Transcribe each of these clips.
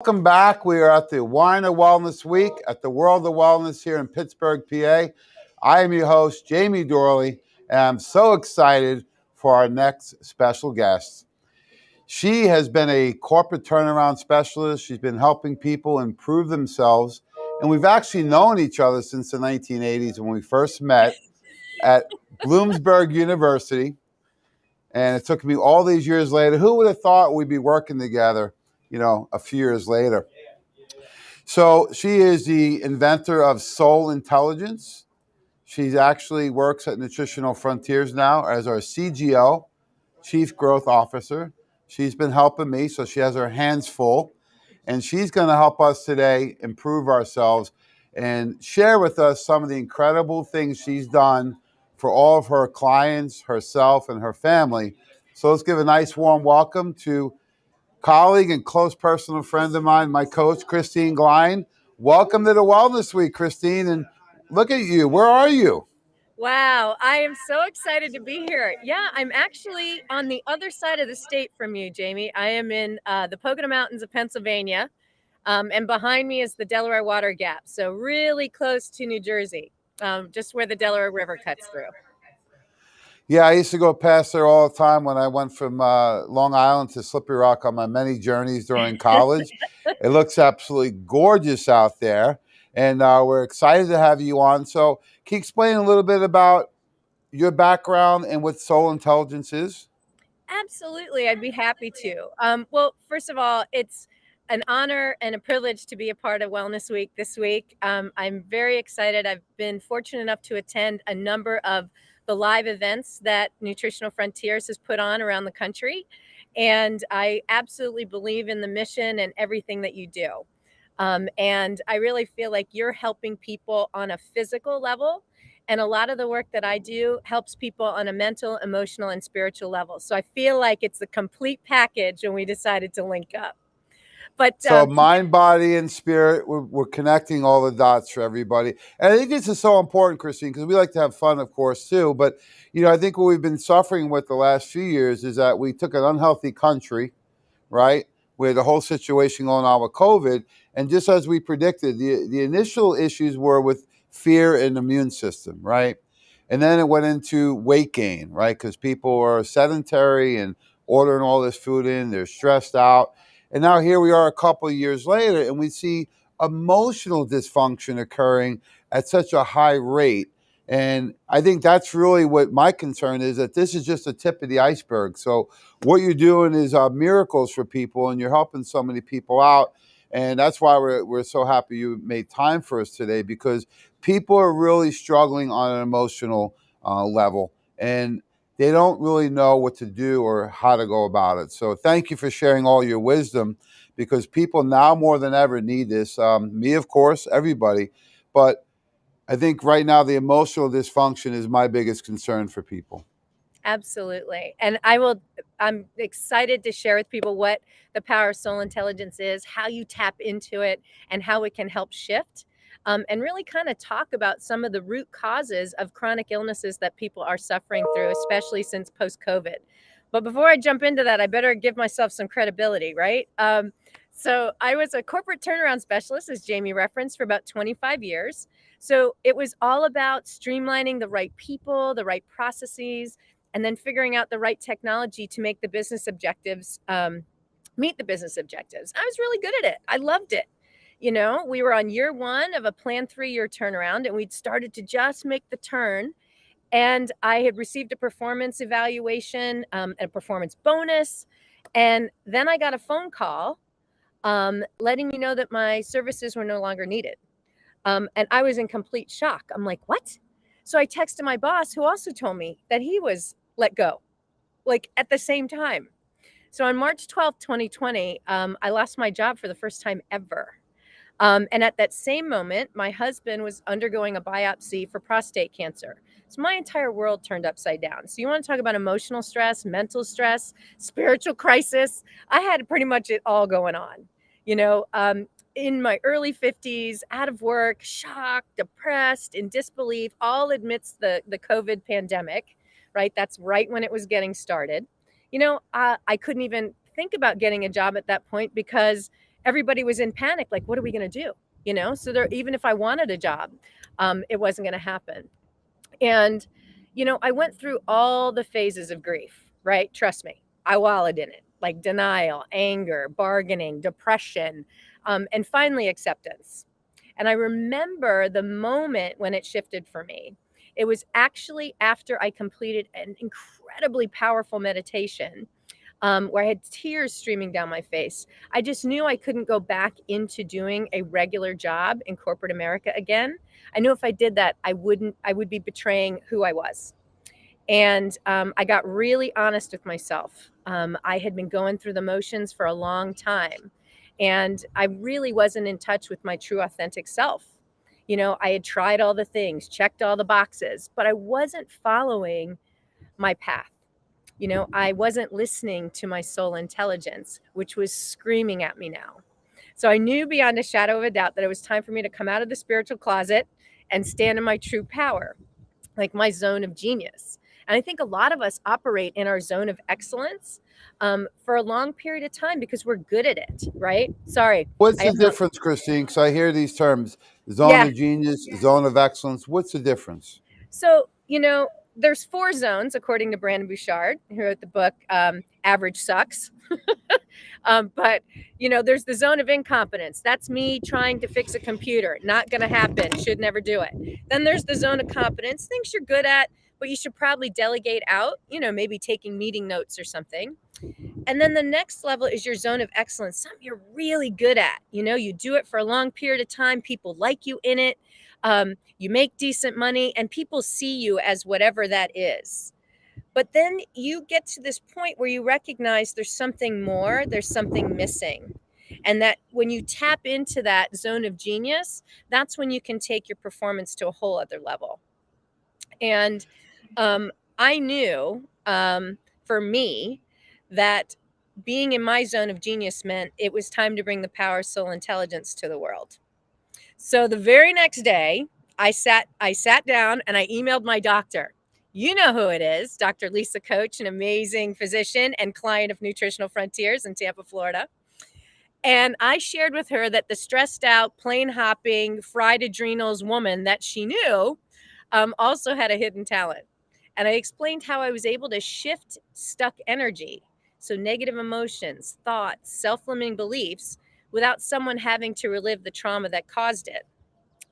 Welcome back. We are at the Wine of Wellness Week at the World of Wellness here in Pittsburgh, PA. I am your host, Jamie Dorley, and I'm so excited for our next special guest. She has been a corporate turnaround specialist. She's been helping people improve themselves. And we've actually known each other since the 1980s when we first met at Bloomsburg University. And it took me all these years later. Who would have thought we'd be working together, a few years later? So she is the inventor of Soul Intelligence. She actually works at Nutritional Frontiers now as our CGO, Chief Growth Officer. She's been helping me, so she has her hands full. And she's going to help us today improve ourselves and share with us some of the incredible things she's done for all of her clients, herself, and her family. So let's give a nice warm welcome to colleague and close personal friend of mine, my coach, Christine Glein. Welcome to the Wellness Week, Christine. And look at you. Where are you? Wow, I am so excited to be here. Yeah, I'm actually on the other side of the state from you, Jamie. I am in the Pocono Mountains of Pennsylvania, and behind me is the Delaware Water Gap. So really close to New Jersey, just where the Delaware River cuts through. Yeah, I used to go past there all the time when I went from Long Island to Slippery Rock on my many journeys during college. It looks absolutely gorgeous out there, and we're excited to have you on. So, can you explain a little bit about your background and what Soul Intelligence is? Absolutely, I'd be happy to. Well, first of all, it's an honor and a privilege to be a part of Wellness Week this week. I'm very excited. I've been fortunate enough to attend a number of the live events that Nutritional Frontiers has put on around the country. And I absolutely believe in the mission and everything that you do. And I really feel like you're helping people on a physical level. And a lot of the work that I do helps people on a mental, emotional, and spiritual level. So I feel like it's a complete package when we decided to link up. But So mind, body, and spirit, we're connecting all the dots for everybody. And I think this is so important, Christine, because we like to have fun, of course, too. But, I think what we've been suffering with the last few years is that we took an unhealthy country, right, with the whole situation going on with COVID. And just as we predicted, the initial issues were with fear and immune system, right? And then it went into weight gain, right? Because people are sedentary and ordering all this food in, they're stressed out. And now here we are a couple of years later, and we see emotional dysfunction occurring at such a high rate. And I think that's really what my concern is, that this is just the tip of the iceberg. So what you're doing is miracles for people, and you're helping so many people out. And that's why we're so happy you made time for us today, because people are really struggling on an emotional level. And they don't really know what to do or how to go about it. So thank you for sharing all your wisdom, because people now more than ever need this. Me, of course, everybody. But I think right now the emotional dysfunction is my biggest concern for people. absolutely. And I'm excited to share with people what the power of soul intelligence is, how you tap into it, and how it can help shift. And really kind of talk about some of the root causes of chronic illnesses that people are suffering through, especially since post-COVID. But before I jump into that, I better give myself some credibility, right? So I was a corporate turnaround specialist, as Jamie referenced, for about 25 years. So it was all about streamlining the right people, the right processes, and then figuring out the right technology to make the business objectives meet the business objectives. I was really good at it. I loved it. We were on year one of a planned 3-year turnaround, and we'd started to just make the turn. And I had received a performance evaluation, a performance bonus. And then I got a phone call letting me know that my services were no longer needed. And I was in complete shock. I'm like, what? So I texted my boss, who also told me that he was let go, like at the same time. So on March 12th, 2020, I lost my job for the first time ever. And at that same moment, my husband was undergoing a biopsy for prostate cancer. So my entire world turned upside down. So you want to talk about emotional stress, mental stress, spiritual crisis? I had pretty much it all going on. In my early 50s, out of work, shocked, depressed, in disbelief, all amidst the COVID pandemic, right? That's right when it was getting started. I couldn't even think about getting a job at that point because everybody was in panic, like, what are we going to do? You know, so there, even if I wanted a job, it wasn't going to happen. And, you know, I went through all the phases of grief, right? Trust me, I wallowed in it, like denial, anger, bargaining, depression, and finally acceptance. And I remember the moment when it shifted for me. It was actually after I completed an incredibly powerful meditation, where I had tears streaming down my face. I just knew I couldn't go back into doing a regular job in corporate America again. I knew if I did that, I would be betraying who I was. And I got really honest with myself. I had been going through the motions for a long time, and I really wasn't in touch with my true, authentic self. You know, I had tried all the things, checked all the boxes, but I wasn't following my path. You know, I wasn't listening to my soul intelligence, which was screaming at me now. So I knew beyond a shadow of a doubt that it was time for me to come out of the spiritual closet and stand in my true power, like my zone of genius. And I think a lot of us operate in our zone of excellence for a long period of time because we're good at it, right? Sorry. What's I the have no, difference, Christine? Because I hear these terms: zone yeah. of genius, zone of excellence. What's the difference? So, you know, there's 4 zones, according to Brandon Bouchard, who wrote the book Average Sucks. But, you know, there's the zone of incompetence. That's me trying to fix a computer. Not going to happen. Should never do it. Then there's the zone of competence, things you're good at, but you should probably delegate out, you know, maybe taking meeting notes or something. And then the next level is your zone of excellence, something you're really good at. You know, you do it for a long period of time. People like you in it. You make decent money, and people see you as whatever that is. But then you get to this point where you recognize there's something more, there's something missing. And that when you tap into that zone of genius, that's when you can take your performance to a whole other level. And I knew for me that being in my zone of genius meant it was time to bring the power, soul, intelligence to the world. So the very next day, I sat down and I emailed my doctor. You know who it is, Dr. Lisa Coach, an amazing physician and client of Nutritional Frontiers in Tampa, Florida. And I shared with her that the stressed out, plane hopping, fried adrenals woman that she knew also had a hidden talent. And I explained how I was able to shift stuck energy, so negative emotions, thoughts, self-limiting beliefs, without someone having to relive the trauma that caused it.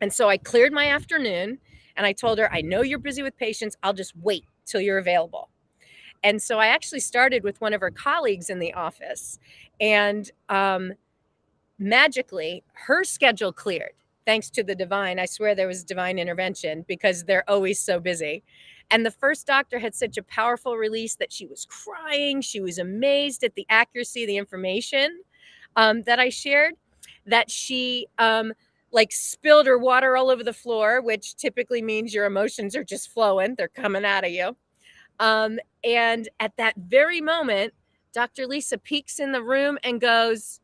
And so I cleared my afternoon and I told her, I know you're busy with patients. I'll just wait till you're available. And so I actually started with one of her colleagues in the office, and magically her schedule cleared thanks to the divine. I swear there was divine intervention because they're always so busy. And the first doctor had such a powerful release that she was crying. She was amazed at the accuracy of the information that I shared, that she like spilled her water all over the floor, which typically means your emotions are just flowing. They're coming out of you. And at that very moment, Dr. Lisa peeks in the room and goes,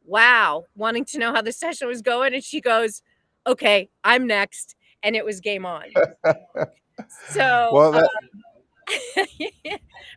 wow, wanting to know how the session was going. And she goes, okay, I'm next. And it was game on. So, Well,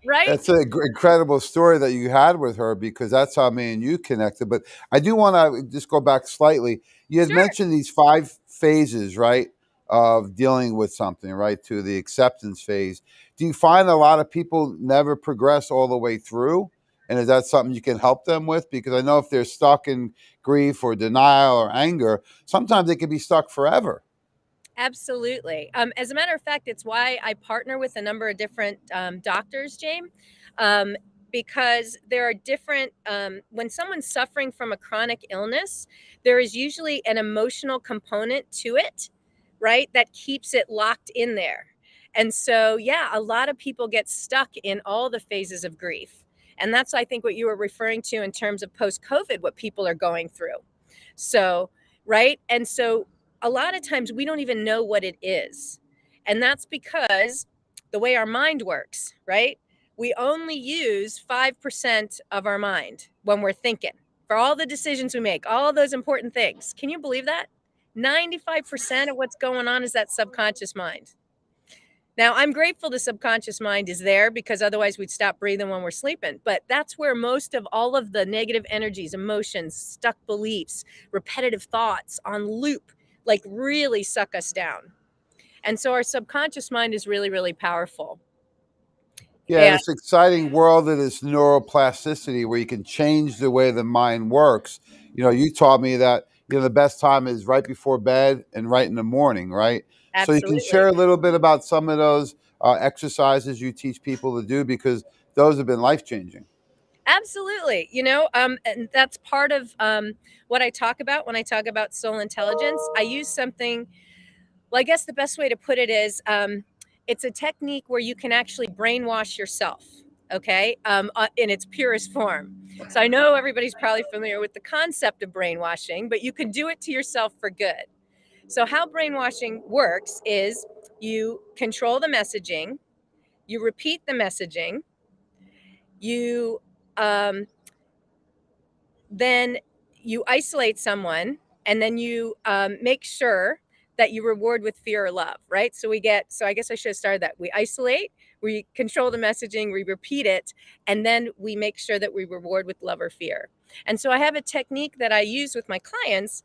right? that's an incredible story that you had with her, because that's how me and you connected. But I do want to just go back slightly. You had Sure. mentioned these 5 phases, right, of dealing with something, right, to the acceptance phase. Do you find a lot of people never progress all the way through? And is that something you can help them with? Because I know if they're stuck in grief or denial or anger, sometimes they can be stuck forever. Absolutely. As a matter of fact, it's why I partner with a number of different doctors, James, um, because there are different, when someone's suffering from a chronic illness, there is usually an emotional component to it, right, that keeps it locked in there. And so, yeah, a lot of people get stuck in all the phases of grief. And that's, I think, what you were referring to in terms of post COVID, what people are going through. So, right. And so, a lot of times we don't even know what it is. And that's because the way our mind works, right? We only use 5% of our mind when we're thinking for all the decisions we make, all those important things. Can you believe that? 95% of what's going on is that subconscious mind. Now, I'm grateful the subconscious mind is there because otherwise we'd stop breathing when we're sleeping. But that's where most of all of the negative energies, emotions, stuck beliefs, repetitive thoughts on loop, like really suck us down. And so our subconscious mind is really, really powerful. Yeah, And this exciting world of this neuroplasticity where you can change the way the mind works. You taught me that the best time is right before bed and right in the morning, right? So you can share absolutely. a little bit about some of those exercises you teach people to do because those have been life changing. Absolutely. And that's part of what I talk about when I talk about soul intelligence. I use something, well, I guess the best way to put it is it's a technique where you can actually brainwash yourself, okay, in its purest form. So I know everybody's probably familiar with the concept of brainwashing, but you can do it to yourself for good. So, how brainwashing works is you control the messaging, you repeat the messaging, you um, then you isolate someone, and then you make sure that you reward with fear or love, right? So I guess I should have started that. We isolate, we control the messaging, we repeat it, and then we make sure that we reward with love or fear. And so I have a technique that I use with my clients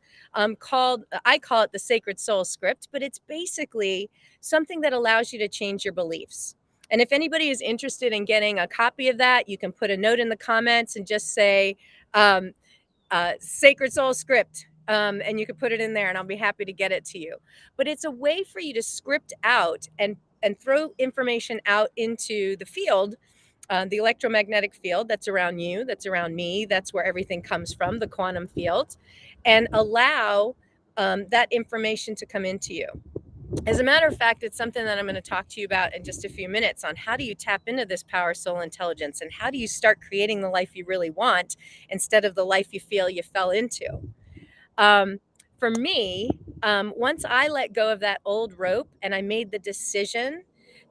called, I call it the sacred soul script, but it's basically something that allows you to change your beliefs. And if anybody is interested in getting a copy of that, you can put a note in the comments and just say, um, Sacred Soul script. And you can put it in there and I'll be happy to get it to you. But it's a way for you to script out and throw information out into the field, the electromagnetic field that's around you, that's around me, that's where everything comes from, the quantum field, and allow that information to come into you. As a matter of fact, it's something that I'm going to talk to you about in just a few minutes on how do you tap into this power soul intelligence and how do you start creating the life you really want instead of the life you feel you fell into. Um, for me, once I let go of that old rope and I made the decision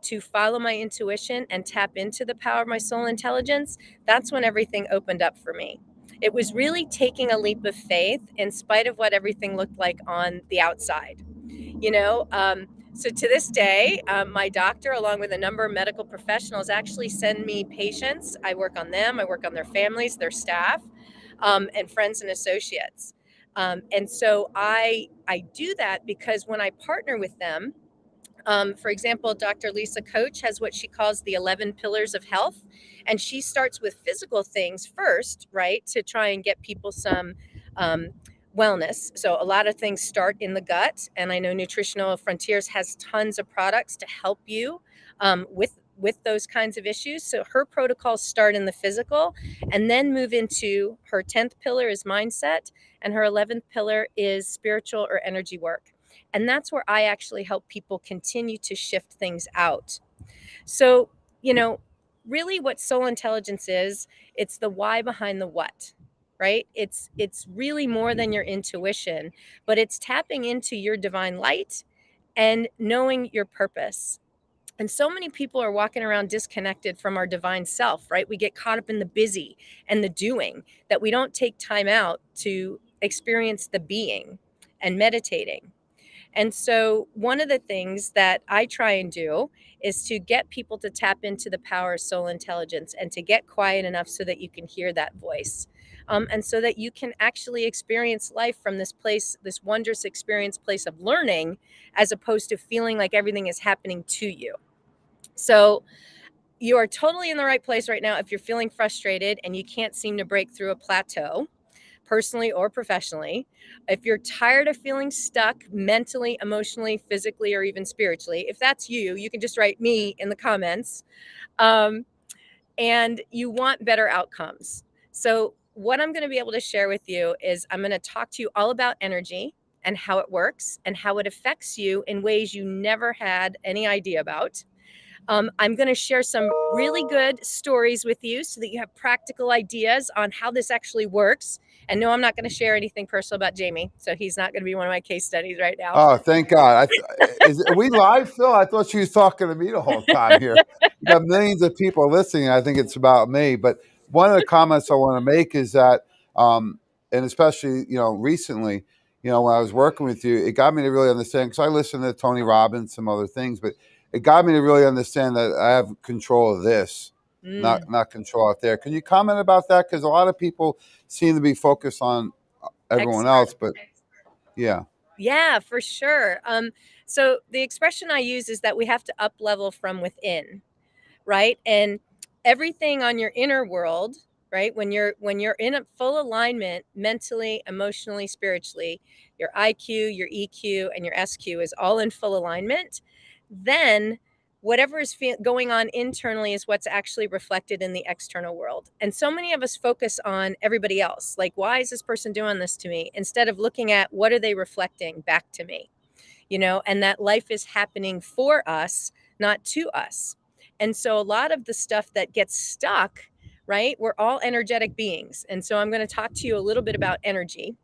to follow my intuition and tap into the power of my soul intelligence, that's when everything opened up for me. It was really taking a leap of faith in spite of what everything looked like on the outside. you know so to this day, my doctor, along with a number of medical professionals, actually send me patients. I work on them, I work on their families, their staff, and friends and associates. And so I do that because when I partner with them, for example, Dr. Lisa Coach has what she calls the 11 pillars of health. And she starts with physical things first, right, to try and get people some um, wellness. So a lot of things start in the gut. And I know Nutritional Frontiers has tons of products to help you with those kinds of issues. So her protocols start in the physical and then move into her 10th pillar is mindset, and her 11th pillar is spiritual or energy work. And that's where I actually help people continue to shift things out. So, you know, really what soul intelligence is, it's the why behind the what, right? It's really more than your intuition, but it's tapping into your divine light and knowing your purpose. And so many people are walking around disconnected from our divine self, right? We get caught up in the busy and the doing that we don't take time out to experience the being and meditating. And so, one of the things that I try and do is to get people to tap into the power of soul intelligence and to get quiet enough so that you can hear that voice. And so that you can actually experience life from this place, this wondrous experience place of learning, as opposed to feeling like everything is happening to you. So, you are totally in the right place right now if you're feeling frustrated and you can't seem to break through a plateau, personally or professionally. If you're tired of feeling stuck mentally, emotionally, physically, or even spiritually, if that's you, you can just write me in the comments. Um, and you want better outcomes. So, what I'm going to be able to share with you is I'm going to talk to you all about energy and how it works and how it affects you in ways you never had any idea about. I'm going to share some really good stories with you so that you have practical ideas on how this actually works. And no, I'm not going to share anything personal about Jamie. So he's not going to be one of my case studies right now. Oh, thank God. Are we live, Phil? I thought she was talking to me the whole time here. We got millions of people listening. I think it's about me. But one of the comments I want to make is that, and especially, recently, when I was working with you, it got me to really understand because I listen to Tony Robbins, some other things, but it got me to really understand that I have control of this, Mm, not control out there. Can you comment about that? Because a lot of people seem to be focused on everyone else, external. but yeah. Yeah, for sure. So the expression I use is that we have to up level from within, right? And everything on your inner world, right? When you're in a full alignment mentally, emotionally, spiritually, your IQ, your EQ, and your SQ is all in full alignment, then whatever is going on internally is what's actually reflected in the external world. And so many of us focus on everybody else, like, why is this person doing this to me, instead of looking at what are they reflecting back to me, and that life is happening for us, not to us. And so a lot of the stuff that gets stuck, right? We're all energetic beings. And so I'm going to talk to you a little bit about energy.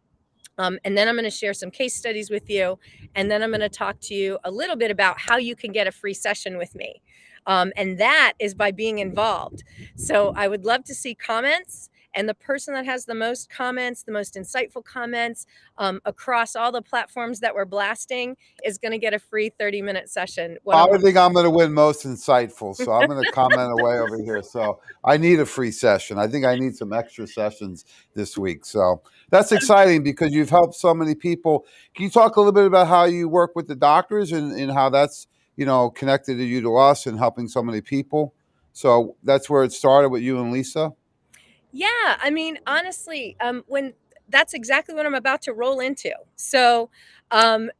And then I'm going to share some case studies with you. And then I'm going to talk to you a little bit about how you can get a free session with me. And that is by being involved. So I would love to see comments. And the person that has the most comments, the most insightful comments across all the platforms that we're blasting is going to get a free 30-minute session one on I one. think I'm going to win most insightful, so I'm going to comment away over here. So I need a free session. I think I need some extra sessions this week. So that's exciting because you've helped so many people. Can you talk a little bit about how you work with the doctors and how that's connected to you to us and helping so many people? So that's where it started with you and Lisa. Yeah, I mean, honestly, when that's exactly what I'm about to roll into. So, why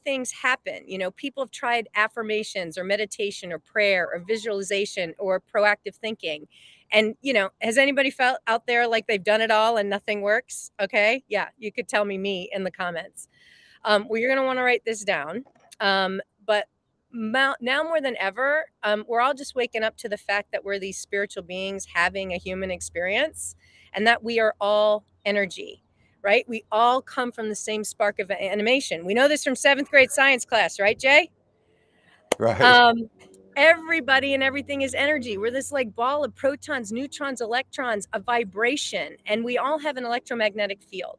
things happen. People have tried affirmations or meditation or prayer or visualization or proactive thinking. And, has anybody felt out there like they've done it all and nothing works? Okay. Yeah, you could tell me in the comments. Well, you're going to want to write this down. But now more than ever, we're all just waking up to the fact that we're these spiritual beings having a human experience, and that we are all energy, right? We all come from the same spark of animation. We know this from seventh grade science class, right, Jay? Right. Um, Everybody and everything is energy. We're this like ball of protons, neutrons, electrons, a vibration, and we all have an electromagnetic field.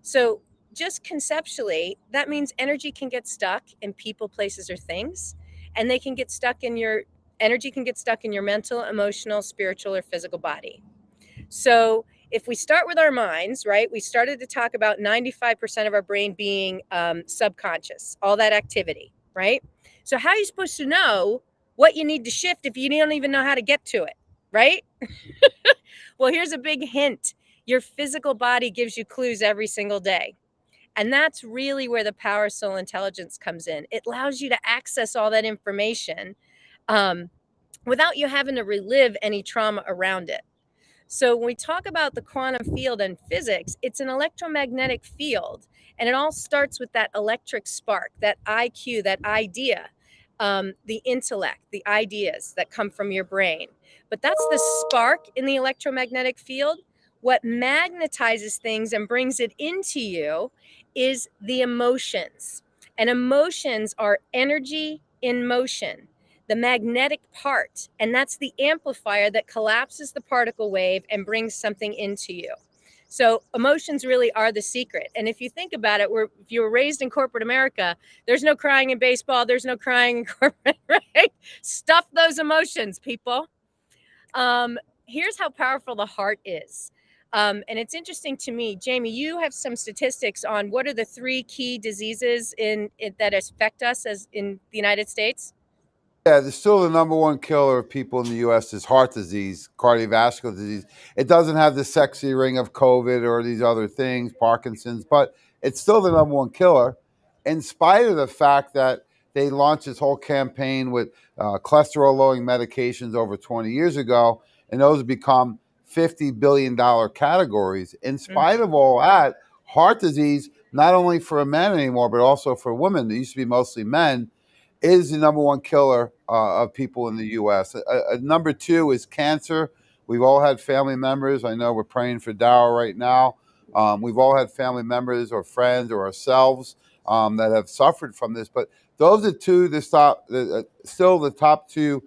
So, just conceptually, that means energy can get stuck in people, places, or things, and they can get stuck in your energy can get stuck in your mental, emotional, spiritual, or physical body. So, if we start with our minds, right, we started to talk about 95% of our brain being subconscious, all that activity, right? So, how are you supposed to know what you need to shift if you don't even know how to get to it, right? Well, here's a big hint: your physical body gives you clues every single day. And that's really where the power soul intelligence comes in. It allows you to access all that information um, without you having to relive any trauma around it. So when we talk about the quantum field and physics, it's an electromagnetic field, and it all starts with that electric spark, that IQ, that idea, the intellect, the ideas that come from your brain. But that's the spark in the electromagnetic field. What magnetizes things and brings it into you is the emotions. And emotions are energy in motion, the magnetic part, and that's the amplifier that collapses the particle wave and brings something into you. So emotions really are the secret. And if you think about it, if you were raised in corporate America, there's no crying in baseball, there's no crying in corporate, right? Stuff those emotions, people. Here's how powerful the heart is. And it's interesting to me, Jamie, you have some statistics on what are the three key diseases that affect us as in the United States. Yeah, there's still the number one killer of people in the U.S. is heart disease, cardiovascular disease. It doesn't have the sexy ring of COVID or these other things, Parkinson's, but it's still the number one killer, in spite of the fact that they launched this whole campaign with cholesterol-lowering medications over 20 years ago, and those have become $50 billion categories. In spite of Mm-hmm. all that, heart disease, not only for men anymore, but also for women, it used to be mostly men, is the number one killer of people in the U.S. Number two is cancer. We've all had family members. I know we're praying for Dow right now. We've all had family members or friends or ourselves that have suffered from this. But those are two, still the top two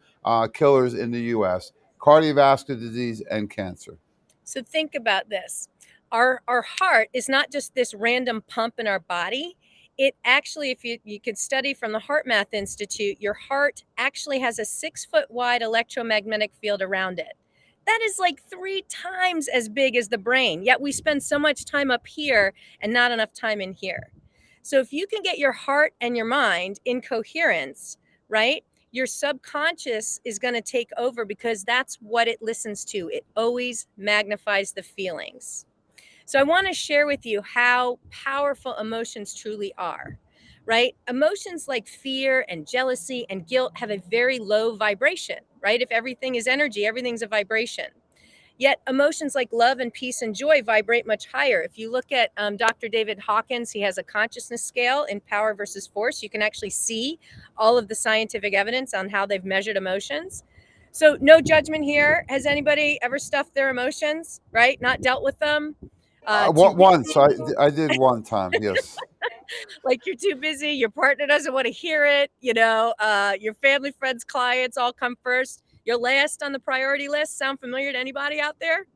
killers in the U.S. cardiovascular disease and cancer. So think about this. Our heart is not just this random pump in our body. it actually, if you could study from the Heart Math Institute, your heart actually has a 6-foot wide electromagnetic field around it. That is like 3 times as big as the brain, yet we spend so much time up here and not enough time in here. So if you can get your heart and your mind in coherence, right, your subconscious is going to take over because that's what it listens to. It always magnifies the feelings. So I want to share with you how powerful emotions truly are, right? Emotions like fear and jealousy and guilt have a very low vibration, right? If everything is energy, everything's a vibration. Yet emotions like love and peace and joy vibrate much higher. If you look at Dr. David Hawkins, he has a consciousness scale in Power versus Force. You can actually see all of the scientific evidence on how they've measured emotions. So no judgment here. Has anybody ever stuffed their emotions, right? Not dealt with them? Too What once busy, I did one time, yes. like you're too busy, your partner doesn't want to hear it, your family, friends, clients all come first. You're last on the priority list. Sound familiar to anybody out there?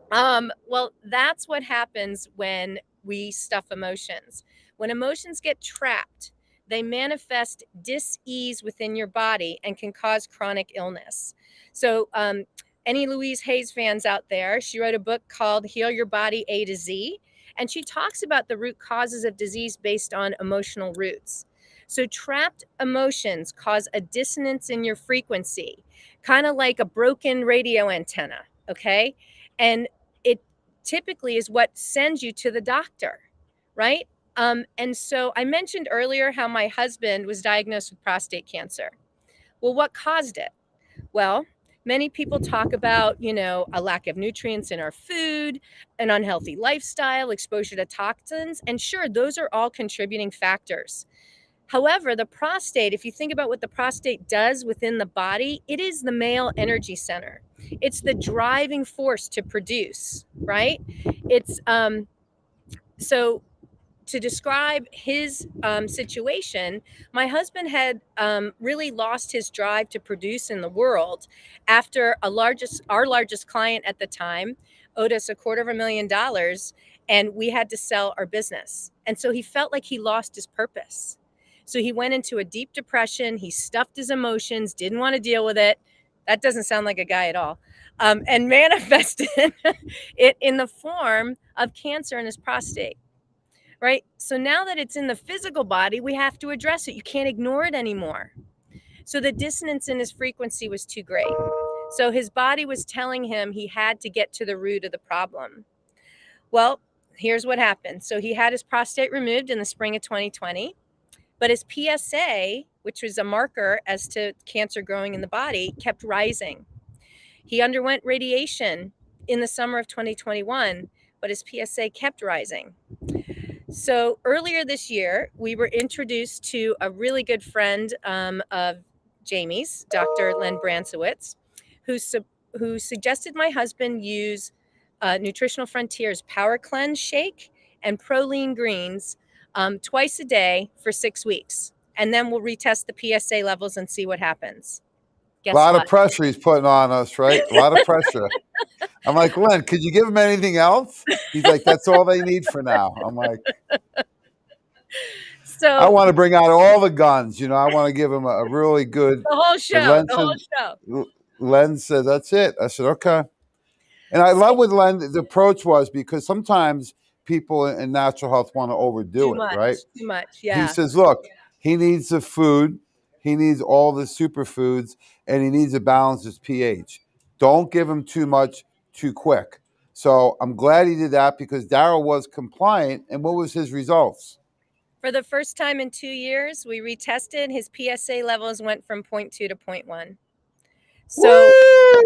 Well, that's what happens when we stuff emotions. When emotions get trapped, they manifest dis-ease within your body and can cause chronic illness. So, any Louise Hayes fans out there, she wrote a book called Heal Your Body A to Z, and she talks about the root causes of disease based on emotional roots. So, trapped emotions cause a dissonance in your frequency, kind of like a broken radio antenna, okay? And it typically is what sends you to the doctor, right? And so I mentioned earlier how my husband was diagnosed with prostate cancer. Well, what caused it? Well, many people talk about, a lack of nutrients in our food, an unhealthy lifestyle, exposure to toxins. And sure, those are all contributing factors. However, the prostate, if you think about what the prostate does within the body, it is the male energy center. It's the driving force to produce, right? It's so to describe his situation, my husband had really lost his drive to produce in the world after our largest client at the time owed us $250,000, and we had to sell our business. And so he felt like he lost his purpose. So he went into a deep depression. He stuffed his emotions, didn't want to deal with it. That doesn't sound like a guy at all. And manifested it in the form of cancer in his prostate. Right? So now that it's in the physical body, we have to address it. You can't ignore it anymore. So the dissonance in his frequency was too great. So his body was telling him he had to get to the root of the problem. Well, here's what happened. So he had his prostate removed in the spring of 2020, but his PSA, which was a marker as to cancer growing in the body, kept rising. He underwent radiation in the summer of 2021, but his PSA kept rising. So earlier this year, we were introduced to a really good friend of Jamie's, Dr. Len Bransowitz, who suggested my husband use Nutritional Frontiers Power Cleanse Shake and Proline Greens twice a day for 6 weeks. And then we'll retest the PSA levels and see what happens. A Guess lot of what? pressure he's putting on us, right? A lot of pressure. I'm like, Len, could you give him anything else? He's like, that's all they need for now. I'm like, I So want to bring out all the guns. I want to give him a really good. the whole But show, the whole show. Len said, that's it. I said, okay. And I love So what Len, the approach was, because sometimes people in natural health want to overdo it, right? too much, He yeah. says, look, he needs the food, he needs all the superfoods, and he needs to balance his pH. Don't give him too much too quick. So I'm glad he did that, because Daryl was compliant. And what was his results? For the first time in 2 years, we retested. His PSA levels went from 0.2 to 0.1. So,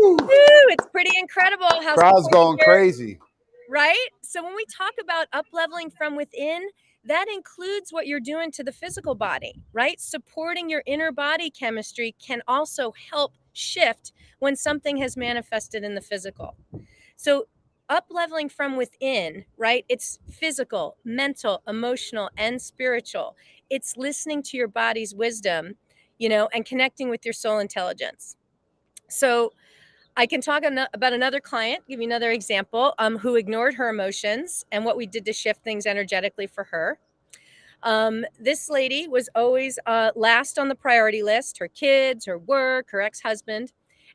Woo! it's pretty incredible how Crowd's supporting going crazy. right? So when we talk about up leveling from within, that includes what you're doing to the physical body, right? Supporting your inner body chemistry can also help shift when something has manifested in the physical. So up leveling from within, right? It's physical, mental, emotional, and spiritual. It's listening to your body's wisdom, and connecting with your soul intelligence. So I can talk about another client, give you another example, who ignored her emotions and what we did to shift things energetically for her. This lady was always last on the priority list, her kids, her work, her ex-husband.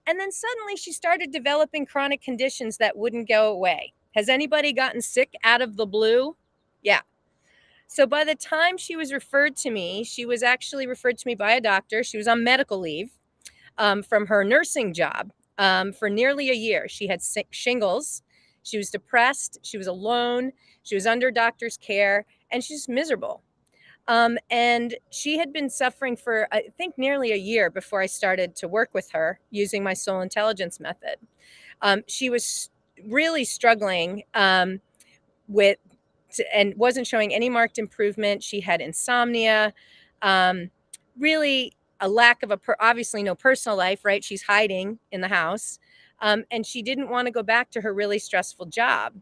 And then suddenly she started developing chronic conditions that wouldn't go away. Has anybody gotten sick out of the blue? Yeah. So by the time she was referred to me, she was actually referred to me by a doctor. She was on medical leave from her nursing job for nearly a year. She had shingles. She was depressed. She was alone. She was under doctor's care, and she's miserable. And she had been suffering for, I think, nearly a year before I started to work with her using my soul intelligence method. She was really struggling with and wasn't showing any marked improvement. She had insomnia, really a lack of obviously no personal life, right? She's hiding in the house. And she didn't want to go back to her really stressful job.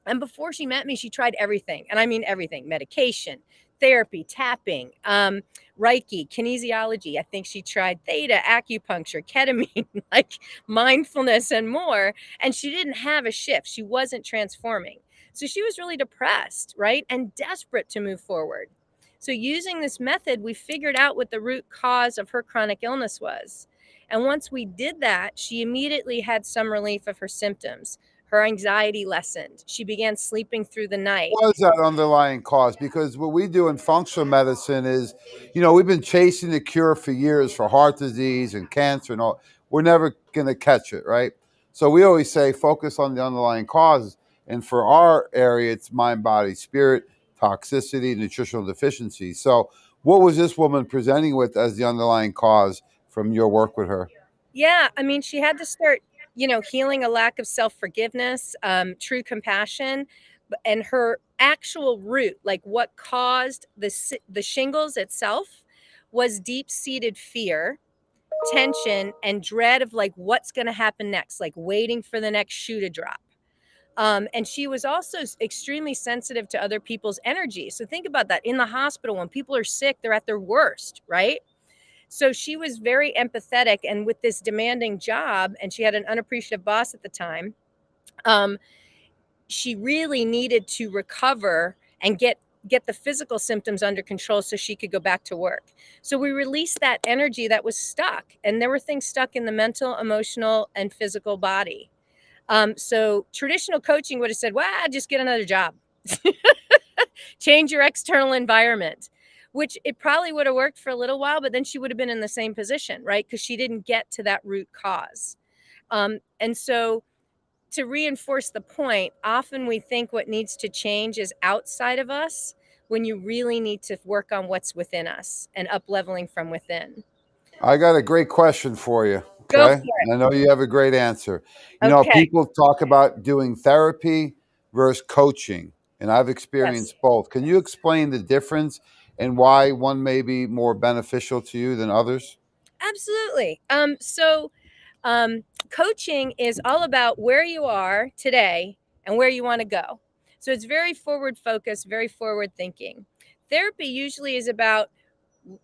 And before she met me, she tried everything. And I mean everything: medication, therapy, tapping, Reiki, kinesiology. I think she tried theta, acupuncture, ketamine, like mindfulness and more. And she didn't have a shift. She wasn't transforming. So she was really depressed, right? And desperate to move forward. So using this method, we figured out what the root cause of her chronic illness was. And once we did that, she immediately had some relief of her symptoms. Her anxiety lessened. She began sleeping through the night. What is that underlying cause? Because what we do in functional medicine is, we've been chasing the cure for years for heart disease and cancer and all. We're never going to catch it, right? So we always say focus on the underlying causes. And for our area, it's mind, body, spirit, toxicity, nutritional deficiency. So what was this woman presenting with as the underlying cause from your work with her? Yeah, I mean, she had to start, healing a lack of self-forgiveness, true compassion, and her actual root, like what caused the shingles itself, was deep-seated fear, tension, and dread of like what's going to happen next, like waiting for the next shoe to drop. And she was also extremely sensitive to other people's energy. So think about that. In the hospital, when people are sick, they're at their worst, right? So she was very empathetic, and with this demanding job, and she had an unappreciative boss at the time, she really needed to recover and get the physical symptoms under control so she could go back to work. So we released that energy that was stuck, and there were things stuck in the mental, emotional, and physical body. So traditional coaching would have said, well, just get another job. Change your external environment, which it probably would have worked for a little while, but then she would have been in the same position, right? Because she didn't get to that root cause. And so to reinforce the point, often we think what needs to change is outside of us when you really need to work on what's within us and up leveling from within. I got a great question for you. Go Okay. for And I know you have a great answer. it. Okay. People talk about doing therapy versus coaching, and I've Yes, experienced both. Can you explain the difference and why one may be more beneficial to you than others? absolutely. Coaching is all about where you are today and where you want to go. So it's very forward focused, very forward thinking. Therapy usually is about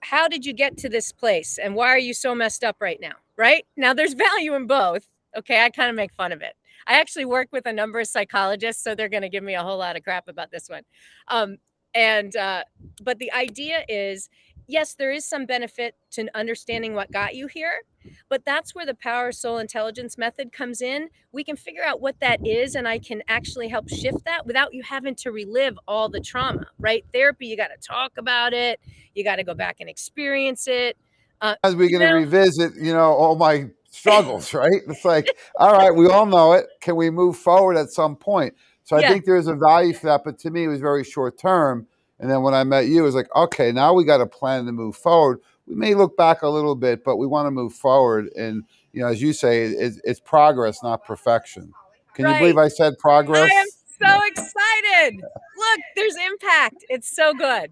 how did you get to this place and why are you so messed up right now? Right now, there's value in both. Okay, I kind of make fun of it. I actually work with a number of psychologists, so they're going to give me a whole lot of crap about this one. Um, and But the idea is, yes, there is some benefit to understanding what got you here, but that's where the power soul intelligence method comes in. We can figure out what that is, and I can actually help shift that without you having to relive all the trauma, right? Therapy, you got to talk about it, you got to go back and experience it. As we're You going to know, revisit, all my struggles, right? It's like, all right, we all know it. Can we move forward at some point? So I yeah, think there's a value for that. But to me, it was very short term. And then when I met you, it was like, okay, now we got a plan to move forward. We may look back a little bit, but we want to move forward. And, as you say, it's progress, not perfection. Can you believe right. I said I am progress? so excited. Look, there's impact. It's so good.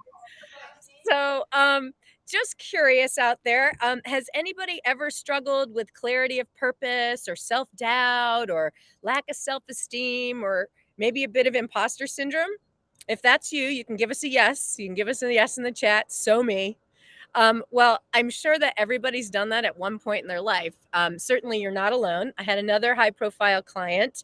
So, just curious out there, has anybody ever struggled with clarity of purpose or self doubt or lack of self esteem or maybe a bit of imposter syndrome? If that's you, you can give us a yes. You can give us a yes in the chat. So me. Well, I'm sure that everybody's done that at one point in their life. Certainly, you're not alone. I had another high profile client. Say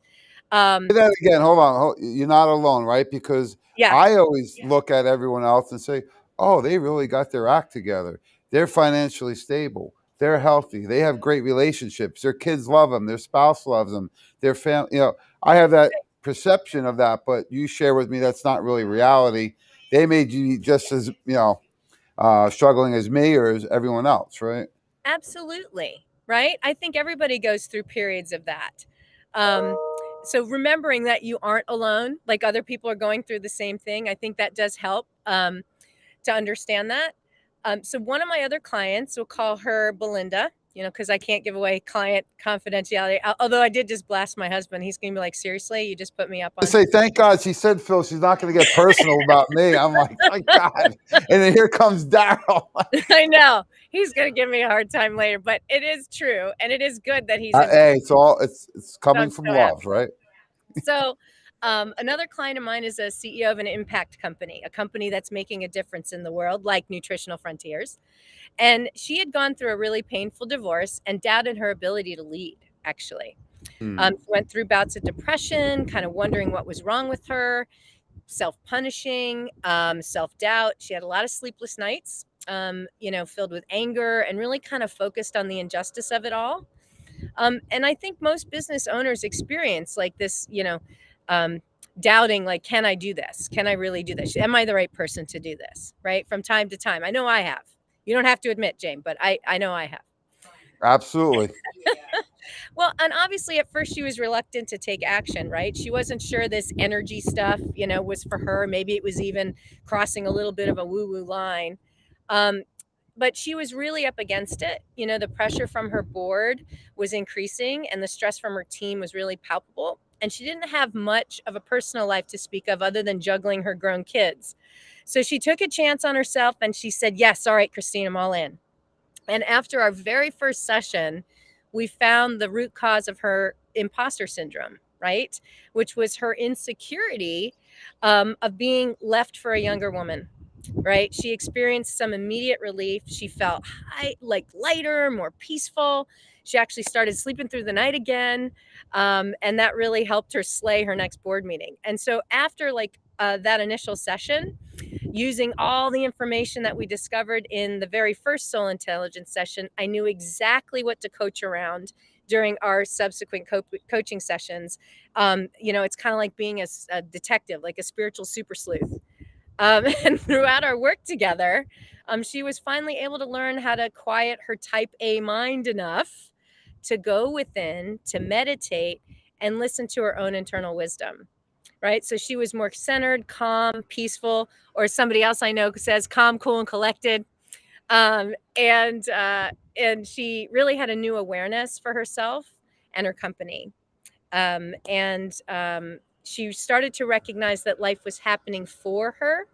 that again. Hold on. You're not alone, right? Because Yeah. I always look at everyone else and say, oh, they really got their act together. They're financially stable. They're healthy. They have great relationships. Their kids love them. Their spouse loves them. Their family, I have that perception of that, but you share with me that's not really reality. They made you just as, struggling as me or as everyone else, right? Absolutely. Right? I think everybody goes through periods of that. Um, so remembering that you aren't alone, like other people are going through the same thing, I think that does help to understand that. So one of my other clients, we'll call her Belinda, because I can't give away client confidentiality. Although I did just blast my husband. He's going to be like, seriously, you just put me up I on. say, thank God she said, Phil, she's not going to get personal about me. I'm like, thank God. And then here comes Daryl. I know he's going to give me a hard time later, but it is true. And it is good that he's in. Hey, it's So coming I'm from so love, happy. right? So, another client of mine is a CEO of an impact company, a company that's making a difference in the world, like Nutritional Frontiers. And she had gone through a really painful divorce and doubted her ability to lead, actually. Hmm. She went through bouts of depression, kind of wondering what was wrong with her, self punishing, self doubt. She had a lot of sleepless nights, filled with anger and really kind of focused on the injustice of it all. And I think most business owners experience like this, um, doubting, like, can I do this? Can I really do this? Am I the right person to do this? Right. From time to time. I know I have. You don't have to admit, Jane, but I know I have. Absolutely. Well, and obviously at first she was reluctant to take action, right? She wasn't sure this energy stuff, was for her. Maybe it was even crossing a little bit of a woo woo line. Um, but she was really up against it. The pressure from her board was increasing and the stress from her team was really palpable. And she didn't have much of a personal life to speak of other than juggling her grown kids. So she took a chance on herself and she said, yes, all right, Christine, I'm all in. And after our very first session, we found the root cause of her imposter syndrome, right? Which was her insecurity of being left for a younger woman, right? She experienced some immediate relief. She felt lighter, more peaceful. She actually started sleeping through the night again. And that really helped her slay her next board meeting. And so after that initial session, using all the information that we discovered in the very first soul intelligence session, I knew exactly what to coach around during our subsequent coaching sessions. It's kind of like being a detective, like a spiritual super sleuth. And throughout our work together, she was finally able to learn how to quiet her type A mind enough to go within, to meditate, and listen to her own internal wisdom. Right. So she was more centered, calm, peaceful, or somebody else I know says calm, cool, and collected. And she really had a new awareness for herself and her company. And she started to recognize that life was happening for her,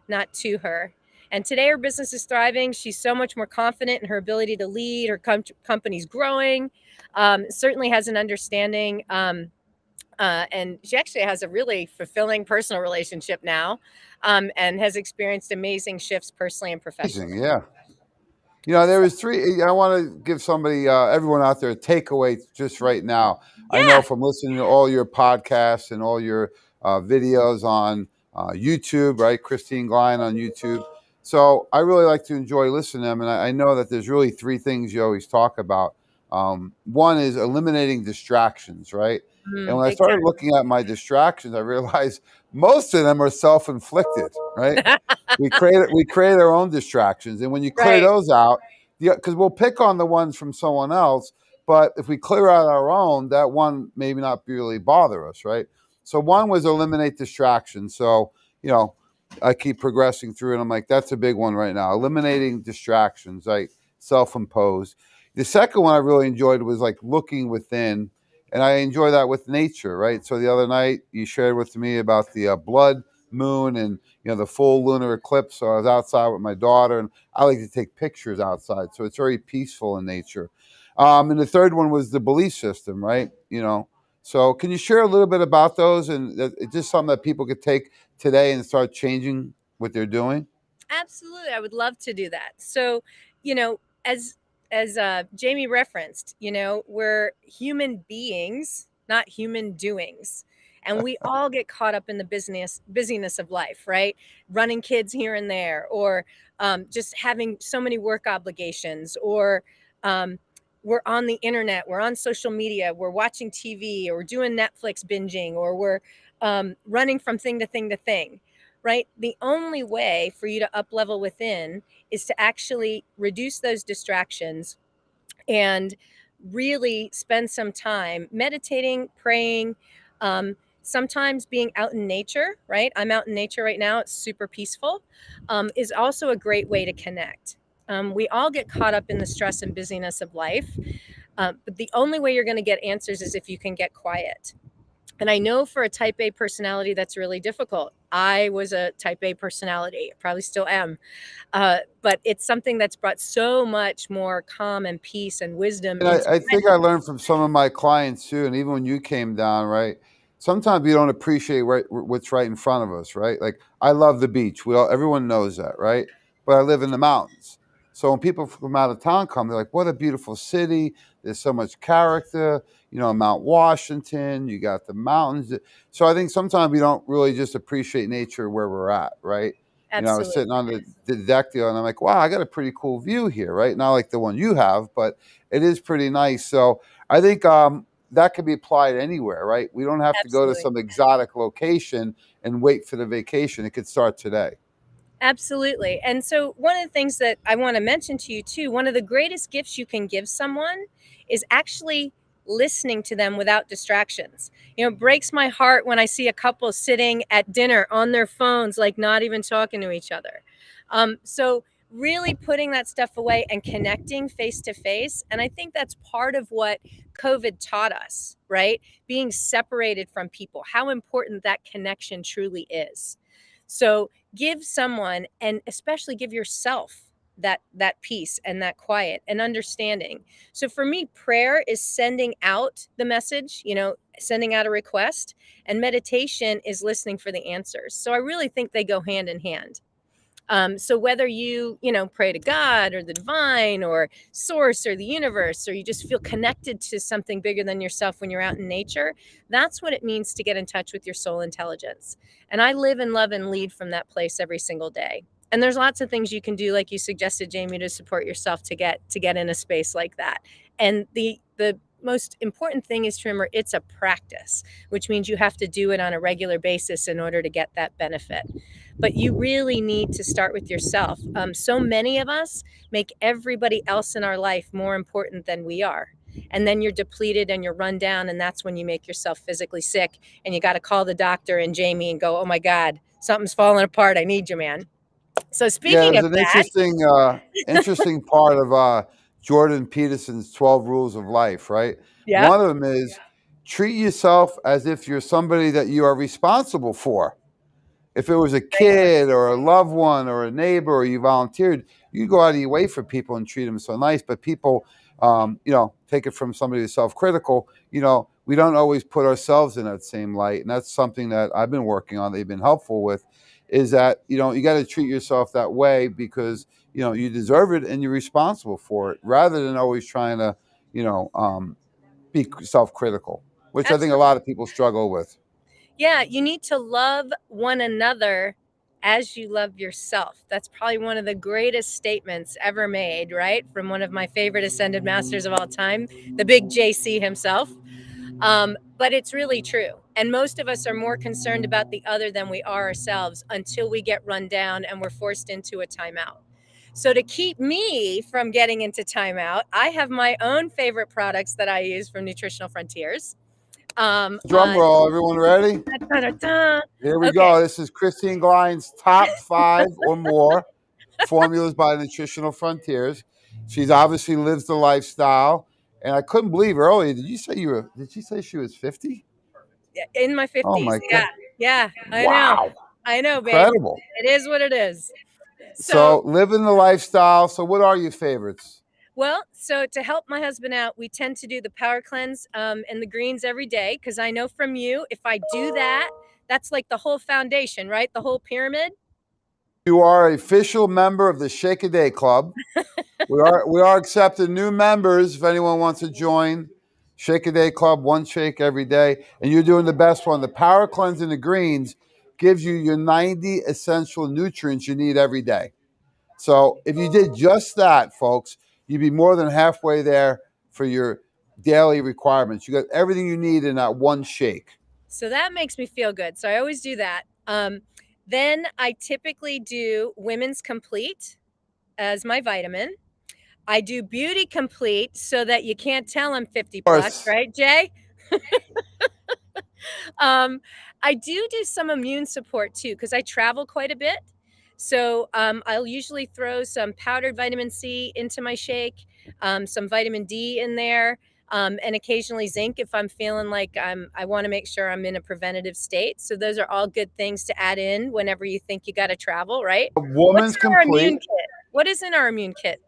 not to her. And today her business is thriving. She's so much more confident in her ability to lead. Her company's growing. Certainly has an understanding. And she actually has a really fulfilling personal relationship now, and has experienced amazing shifts personally and Amazing. professionally. Yeah. There was three. I want to give somebody, everyone out there, a takeaway just right now. I know Yeah. from listening to all your podcasts and all your videos on YouTube, right? Christine Glein on YouTube. So I really like to enjoy listening to them. And I know that there's really three things you always talk about. One is eliminating distractions, right? And when I Big started looking at my distractions, I realized most of them are self inflicted, right? time. We create our own distractions, and when you clear Right. those out, because we'll pick on the ones from someone else, but if we clear out our own, that one maybe not really bother us, right? So one was eliminate distractions. So you know, I keep progressing through, and I'm like, that's a big one right now. Eliminating distractions, like self-imposed. The second one I really enjoyed was like looking within, and I enjoy that with nature, right? So the other night you shared with me about the blood moon and the full lunar eclipse. So I was outside with my daughter, and I like to take pictures outside. So it's very peaceful in nature. And the third one was the belief system, right? So can you share a little bit about those, and it's just something that people could take today and start changing what they're doing? Absolutely. I would love to do that. So, as Jamie referenced, we're human beings, not human doings. And we all get caught up in the busyness of life, right? Running kids here and there, or just having so many work obligations, or we're on the internet, we're on social media, we're watching TV, or we're doing Netflix binging, or we're running from thing to thing to thing, right? The only way for you to up level within is to actually reduce those distractions and really spend some time meditating, praying, sometimes being out in nature, right? I'm out in nature right now. It's super peaceful, is also a great way to connect. We all get caught up in the stress and busyness of life, but the only way you're going to get answers is if you can get quiet. And I know for a type A personality, that's really difficult. I was a type A personality, probably still am. But it's something that's brought so much more calm and peace and wisdom And into I my think I learned from some of my clients too, and even when you came down, right? Sometimes we don't appreciate what's right in front of us, right? Like I love the beach. Everyone knows that, right? But I live in the mountains. So when people from out of town come, they're like, "What a beautiful city! There's so much character." You know, Mount Washington. You got the mountains. So I think sometimes we don't really just appreciate nature where we're at, right? You know, I was absolutely. sitting on the deck deal, and I'm like, "Wow, I got a pretty cool view here, right?" Not like the one you have, but it is pretty nice. So I think that could be applied anywhere, right? We don't have to go to Absolutely. some exotic location and wait for the vacation. It could start today. Absolutely. And so, one of the things that I want to mention to you, too, one of the greatest gifts you can give someone is actually listening to them without distractions. You know, it breaks my heart when I see a couple sitting at dinner on their phones, like not even talking to each other. So, really putting that stuff away and connecting face to face. And I think that's part of what COVID taught us, right? Being separated from people, how important that connection truly is. So, give someone, and especially give yourself, that peace and that quiet and understanding. So for me, prayer is sending out the message, sending out a request, and meditation is listening for the answers. So I really think they go hand in hand. So whether you pray to God or the divine or source or the universe, or you just feel connected to something bigger than yourself when you're out in nature, that's what it means to get in touch with your soul intelligence. And I live and love and lead from that place every single day. And there's lots of things you can do, like you suggested, Jamie, to support yourself to get in a space like that. And the most important thing is to remember it's a practice, which means you have to do it on a regular basis in order to get that benefit. But you really need to start with yourself. So many of us make everybody else in our life more important than we are. And then you're depleted and you're run down, and that's when you make yourself physically sick. And you got to call the doctor and Jamie and go, "Oh my God, something's falling apart. I need you, man." So Yeah, speaking there's of an that, interesting part of Jordan Peterson's 12 Rules of Life, right? yeah, One of them is treat yourself as if you're somebody that you are responsible for. If it was a great one. kid or a loved one or a neighbor or you volunteered, you go out of your way for people and treat them so nice. But people, take it from somebody who's self-critical. We don't always put ourselves in that same light, and that's something that I've been working on. They've been helpful with, is that you got to treat yourself that way because you deserve it and you're responsible for it, rather than always trying to, you know, um, be self-critical, which I think a lot Absolutely. of people struggle with. Yeah, you need to love one another as you love yourself. That's probably one of the greatest statements ever made, right? From one of my favorite ascended masters of all time, the big JC himself. But it's really true. And most of us are more concerned about the other than we are ourselves until we get run down and we're forced into a timeout. So, to keep me from getting into timeout, I have my own favorite products that I use from Nutritional Frontiers. Drum roll, everyone ready? Da-da-da. Here we Okay. go. This is Christine Glein's top 5 or more formulas by Nutritional Frontiers. She's obviously lives the lifestyle. And I couldn't believe earlier, did she say she was 50? In my Oh 50s. my Yeah. God. Yeah. I know. Wow. I know, babe. Incredible. It is what it is. So, So living the lifestyle. So what are your favorites? well, so to help my husband out, we tend to do the power cleanse and the greens every day, because I know from you, if I do that, that's like the whole foundation, right? The whole pyramid. You are an official member of the Shake a Day Club. We are accepting new members if anyone wants to join. Shake a day club, one shake every day, and you're doing the best one. The power cleanse in the greens gives you your 90 essential nutrients you need every day. So if you did just that, folks, you'd be more than halfway there for your daily requirements. You got everything you need in that one shake. So that makes me feel good. So I always do that. Then I typically do Women's Complete as my vitamin. I do Beauty Complete so that you can't tell I'm 50 Of plus, course. right, Jay? um, I do some immune support too because I travel quite a bit. So I'll usually throw some powdered vitamin C into my shake, some vitamin D in there, and occasionally zinc if I'm feeling like I want to make sure I'm in a preventative state. So those are all good things to add in whenever you think you got to travel, right? A What's woman's in our immune complete. kit? What is in our immune kit?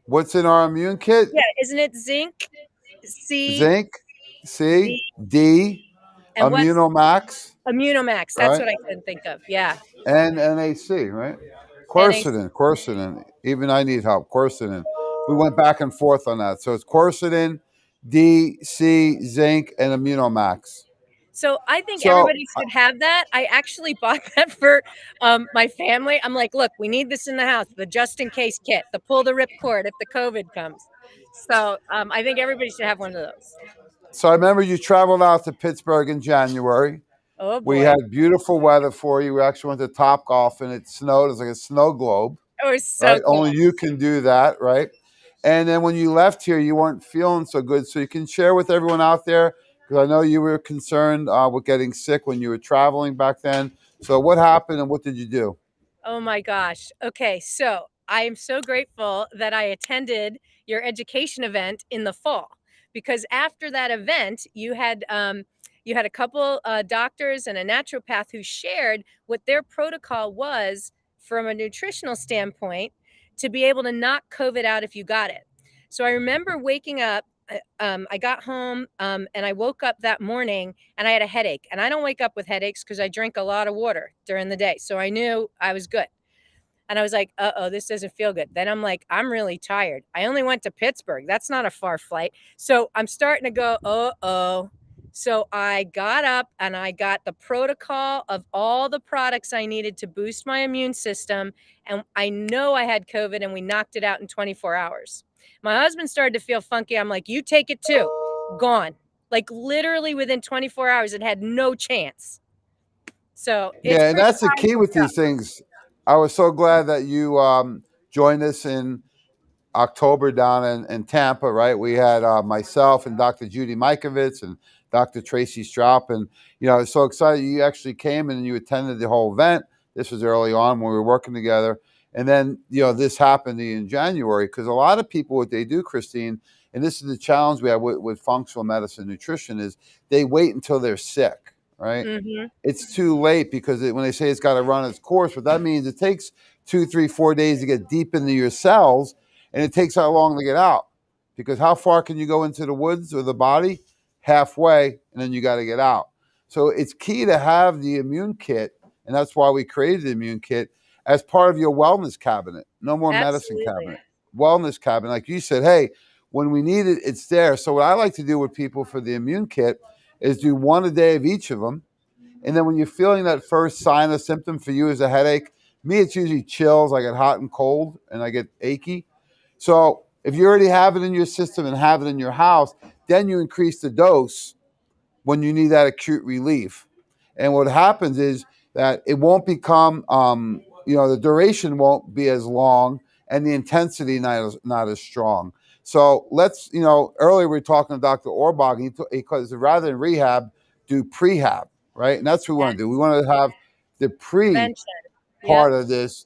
What's in our immune kit? Yeah, isn't it zinc, C, Zinc, D, C, D, and what's Immunomax, Immunomax? That's right? what I couldn't think of. Yeah, And NAC, right? NAC. Quercetin. Even I need help. Quercetin. We went back and forth on that. So it's quercetin, D, C, zinc, and Immunomax. So I think So everybody should have that. I actually bought that for my family. I'm like, look, we need this in the house, the just in case kit, the pull the rip cord if the COVID comes. So I think everybody should have one of those. So I remember you traveled out to Pittsburgh in January. Oh We boy, had beautiful weather for you. We actually went to Top Golf and it snowed. It was like a snow globe, it was so right? cool. Only you can do that, right? And then when you left here, you weren't feeling so good. So you can share with everyone out there, because I know you were concerned with getting sick when you were traveling back then. So what happened and what did you do? Oh my gosh. Okay, so I am so grateful that I attended your education event in the fall because after that event, you had a couple doctors and a naturopath who shared what their protocol was from a nutritional standpoint to be able to knock COVID out if you got it. So I remember waking up. I got home and I woke up that morning and I had a headache. And I don't wake up with headaches because I drink a lot of water during the day. So I knew I was good. And I was like, uh-oh, this doesn't feel good. Then I'm like, I'm really tired. I only went to Pittsburgh. That's not a far flight. So I'm starting to go, uh-oh. So I got up and I got the protocol of all the products I needed to boost my immune system. And I know I had COVID and we knocked it out in 24 hours. My husband started to feel funky. I'm like, you take it too. Gone. Like literally within 24 hours, it had no chance. So it's Yeah, and pretty that's the key powerful with stuff. these things. I was so glad that you joined us in October down in Tampa, right? We had myself and Dr. Judy Mikovits and Dr. Tracy Straub. And, I was so excited you actually came and you attended the whole event. This was early on when we were working together. And then, this happened in January because a lot of people, what they do, Christine, and this is the challenge we have with functional medicine nutrition is they wait until they're sick, right? Mm-hmm. It's too late because when they say it's got to run its course, what that means it takes 2, 3, 4 days to get deep into your cells, and it takes how long to get out? Because how far can you go into the woods or the body? Halfway, and then you got to get out. So it's key to have the immune kit, and that's why we created the immune kit as part of your wellness cabinet. No more medicine Absolutely. cabinet, wellness cabinet. Like you said, hey, when we need it, it's there. So what I like to do with people for the immune kit is do one a day of each of them. And then when you're feeling that first sign or symptom for you is a headache, me, it's usually chills. I get hot and cold and I get achy. So if you already have it in your system and have it in your house, then you increase the dose when you need that acute relief. And what happens is that it won't become, the duration won't be as long and the intensity not as strong. So let's, earlier we were talking to Dr. Orbach, and because rather than rehab, do prehab, right? And that's what we want to do. We want to have the pre Prevention. Yep. part of this,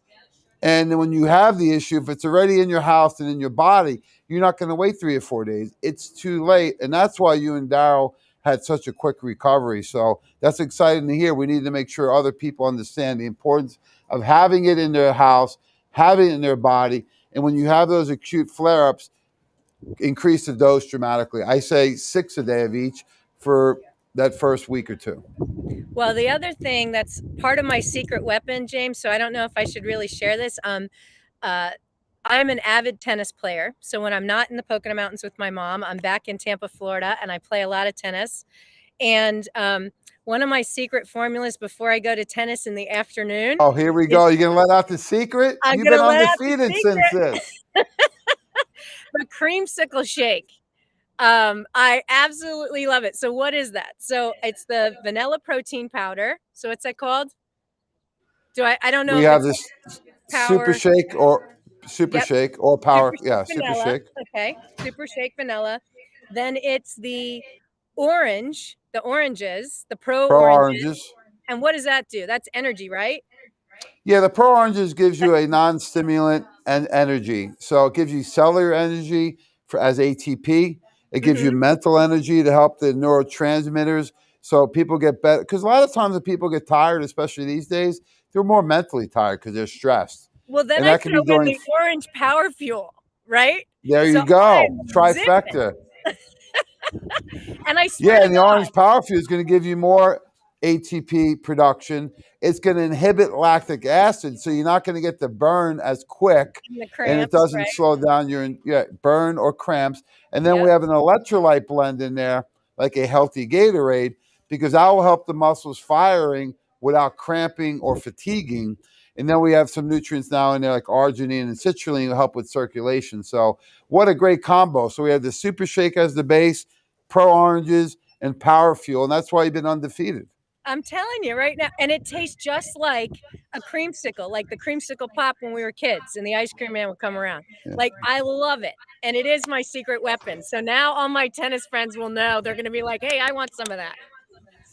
and then when you have the issue, if it's already in your house and in your body, you're not going to wait 3 or 4 days. It's too late. And that's why you and Daryl had such a quick recovery. So that's exciting to hear. We need to make sure other people understand the importance of having it in their house, having it in their body. And when you have those acute flare ups, increase the dose dramatically. I say 6 a day of each for that first week or two. Well, the other thing that's part of my secret weapon, James, so I don't know if I should really share this. Uh, I'm an avid tennis player. So when I'm not in the Pocono Mountains with my mom, I'm back in Tampa, Florida, and I play a lot of tennis. And one of my secret formulas before I go to tennis in the afternoon Oh, here we is go. You're going to let out the secret? I'm You've going been to let out the undefeated since secret, this. the creamsicle shake. I absolutely love it. So what is that? So it's the vanilla protein powder. So what's that called? I don't know We if have it's this super power. shake or super Yep. shake or Super power. shake Yeah, super vanilla. shake. Okay. Super shake vanilla. Then it's the oranges, the pro Pro oranges. oranges. And what does that do? That's energy, right? Yeah, the Pro Oranges gives you a non-stimulant and energy. So it gives you cellular energy as ATP. It gives you Mm-hmm. mental energy to help the neurotransmitters. So people get better. Because a lot of times when people get tired, especially these days, they're more mentally tired because they're stressed. Well, then And I that can be throw in during, the orange power fuel, right? there So you go, I'm zipping. trifecta. And I swear Yeah, to and the God, orange power fuel is going to give you more ATP production. It's going to inhibit lactic acid, so you're not going to get the burn as quick, and the and it cramps, doesn't right? slow down your burn or cramps. And then we Yep. have an electrolyte blend in there, like a healthy Gatorade, because that will help the muscles firing without cramping or fatiguing. And then we have some nutrients now in there, like arginine and citrulline, to help with circulation. So what a great combo! So we have the Super Shake as the base, Pro Oranges, and Power Fuel, and that's why you've been undefeated. I'm telling you right now. And it tastes just like a creamsicle, like the creamsicle pop when we were kids and the ice cream man would come around. Yeah. Like, I love it. And it is my secret weapon. So now all my tennis friends will know. They're going to be like, hey, I want some of that.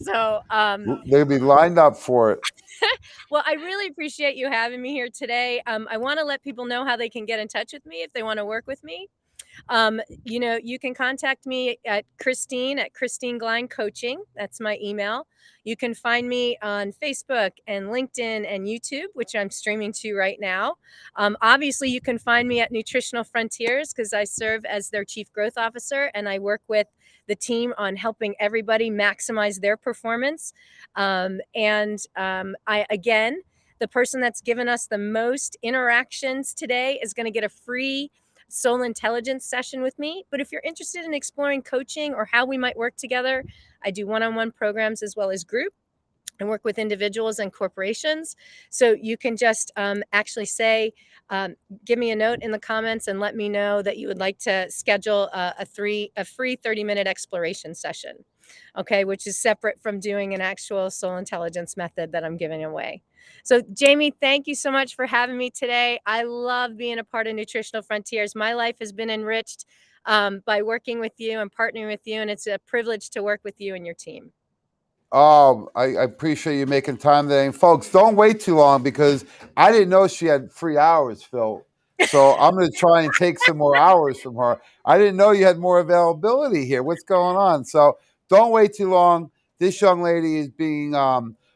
So, They'll be lined up for it. well, I really appreciate you having me here today. I want to let people know how they can get in touch with me if they want to work with me. You can contact me at Christine Glein Coaching. That's my email. You can find me on Facebook and LinkedIn and YouTube, which I'm streaming to right now. Obviously, you can find me at Nutritional Frontiers because I serve as their Chief Growth Officer and I work with the team on helping everybody maximize their performance. Again, the person that's given us the most interactions today is going to get a free soul intelligence session with me. But if you're interested in exploring coaching or how we might work together, I do one-on-one programs as well as group and work with individuals and corporations. So you can just actually say, give me a note in the comments and let me know that you would like to schedule a free 30-minute exploration session. Okay, which is separate from doing an actual soul intelligence method that I'm giving away. So Jamie, thank you so much for having me today. I love being a part of Nutritional Frontiers. My life has been enriched by working with you and partnering with you, and it's a privilege to work with you and your team. I appreciate you making time today. And folks, don't wait too long because I didn't know she had 3 hours, Phil. So I'm going to try and take some more hours from her. I didn't know you had more availability here. What's going on? So don't wait too long. This young lady is being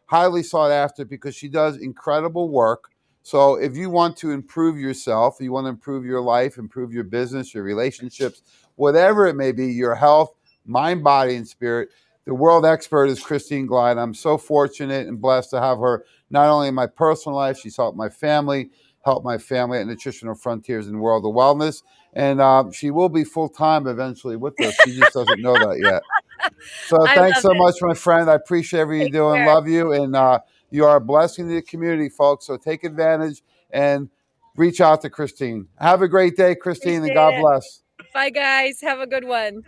highly sought after because she does incredible work. So if you want to improve yourself, you want to improve your life, improve your business, your relationships, whatever it may be, your health, mind, body, and spirit, the world expert is Christine Glide. I'm so fortunate and blessed to have her not only in my personal life, she's helped my family at Nutritional Frontiers and World of Wellness. And she will be full-time eventually with us. She just doesn't know that yet. So I thanks love so it. much, my friend. I appreciate everything Take you're doing. care. Love you. And you are a blessing to the community, folks. So take advantage and reach out to Christine. Have a great day, Christine, and Appreciate God it. bless. Bye, guys. Have a good one.